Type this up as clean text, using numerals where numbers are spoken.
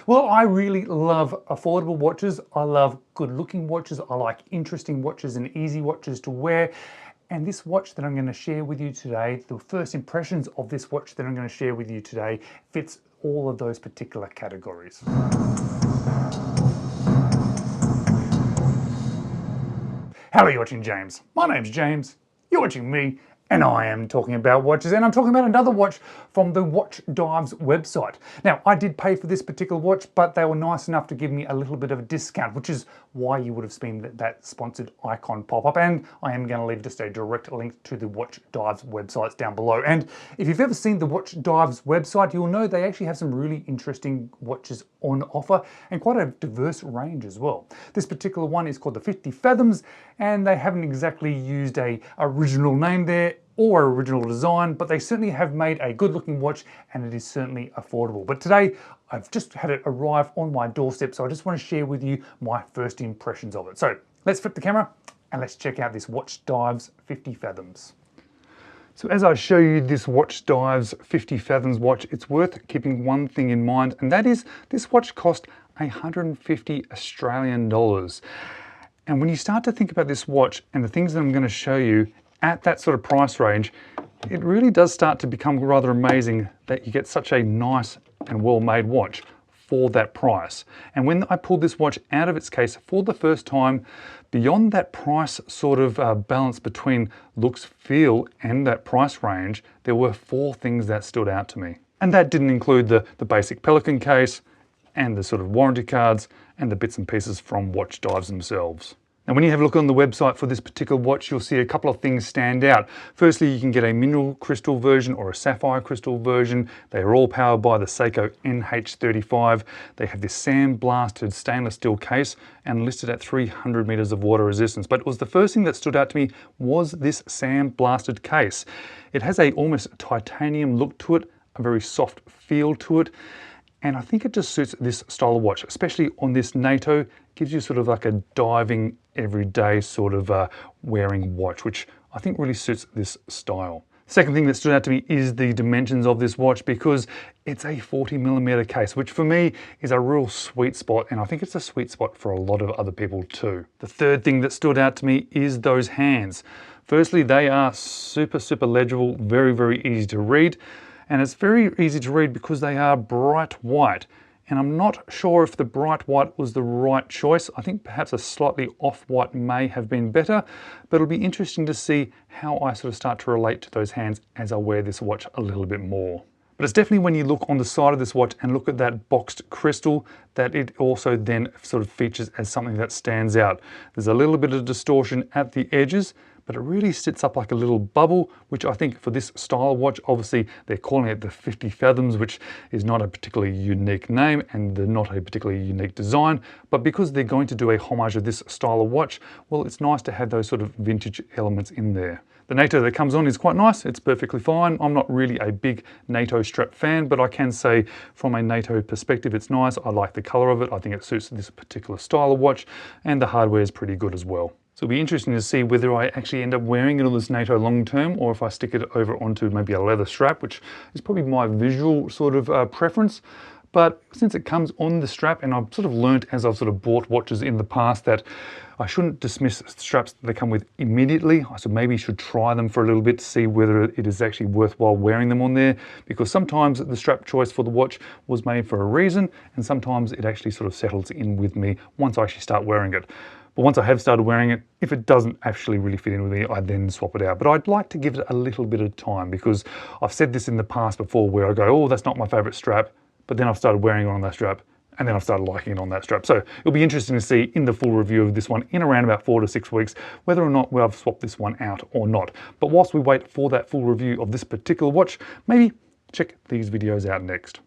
Well, I really love affordable watches. I love good-looking watches. I like interesting watches and easy watches to wear. And this watch that I'm going to share with you today, the first impressions of this watch that I'm going to share with you today, fits all of those particular categories. How are you watching, James? My name's James. You're watching me. And I am talking about watches, and I'm talking about another watch from the WatchDives website. Now, I did pay for this particular watch, but they were nice enough to give me a little bit of a discount, which is why you would have seen that sponsored icon pop up. And I am going to leave just a direct link to the WatchDives websites down below. And if you've ever seen the WatchDives website, you'll know they actually have some really interesting watches on offer and quite a diverse range as well. This particular one is called the 50 Fathoms, and they haven't exactly used a original name there or original design, but they certainly have made a good looking watch, and it is certainly affordable. But today I've just had it arrive on my doorstep, so I just want to share with you my first impressions of it. So let's flip the camera and let's check out this WatchDives 50 Fathoms. So as I show you this WatchDives 50 Fathoms watch, it's worth keeping one thing in mind, and that is this watch cost 150 Australian dollars. And when you start to think about this watch and the things that I'm going to show you at that sort of price range, it really does start to become rather amazing that you get such a nice and well-made watch for that price. And when I pulled this watch out of its case for the first time, beyond that price sort of balance between looks, feel, and that price range, there were four things that stood out to me. And that didn't include the basic Pelican case and the sort of warranty cards and the bits and pieces from WatchDives themselves. Now, when you have a look on the website for this particular watch, you'll see a couple of things stand out. Firstly, you can get a mineral crystal version or a sapphire crystal version. They are all powered by the Seiko NH35. They have this sandblasted stainless steel case and listed at 300 meters of water resistance. But it was the first thing that stood out to me was this sandblasted case. It has a almost titanium look to it, a very soft feel to it. And I think it just suits this style of watch, especially on this NATO. Gives you sort of like a diving, everyday sort of wearing watch, which I think really suits this style. Second thing that stood out to me is the dimensions of this watch, because it's a 40mm case, which for me is a real sweet spot, and I think it's a sweet spot for a lot of other people too. The third thing that stood out to me is those hands. Firstly, they are super legible, very easy to read. And it's very easy to read because they are bright white. And I'm not sure if the bright white was the right choice. I think perhaps a slightly off-white may have been better, but it'll be interesting to see how I sort of start to relate to those hands as I wear this watch a little bit more. But it's definitely when you look on the side of this watch and look at that boxed crystal that it also then sort of features as something that stands out. There's a little bit of distortion at the edges, but it really sits up like a little bubble, which I think for this style watch, obviously they're calling it the 50 Fathoms, which is not a particularly unique name and they're not a particularly unique design, but because they're going to do a homage of this style of watch, well, it's nice to have those sort of vintage elements in there. The NATO that comes on is quite nice, it's perfectly fine. I'm not really a big NATO strap fan, but I can say from a NATO perspective, it's nice. I like the color of it. I think it suits this particular style of watch, and the hardware is pretty good as well. So it'll be interesting to see whether I actually end up wearing it on this NATO long term, or if I stick it over onto maybe a leather strap, which is probably my visual sort of preference. But since it comes on the strap, and I've sort of learnt as I've sort of bought watches in the past that I shouldn't dismiss straps that they come with immediately. I maybe should try them for a little bit to see whether it is actually worthwhile wearing them on there, because sometimes the strap choice for the watch was made for a reason, and sometimes it actually sort of settles in with me once I actually start wearing it. But once I have started wearing it, if it doesn't actually really fit in with me, I then swap it out. But I'd like to give it a little bit of time, because I've said this in the past before where I go, oh, that's not my favorite strap. But then I've started wearing it on that strap, and then I've started liking it on that strap. So it'll be interesting to see in the full review of this one in around about 4 to 6 weeks, whether or not I've swapped this one out or not. But whilst we wait for that full review of this particular watch, maybe check these videos out next.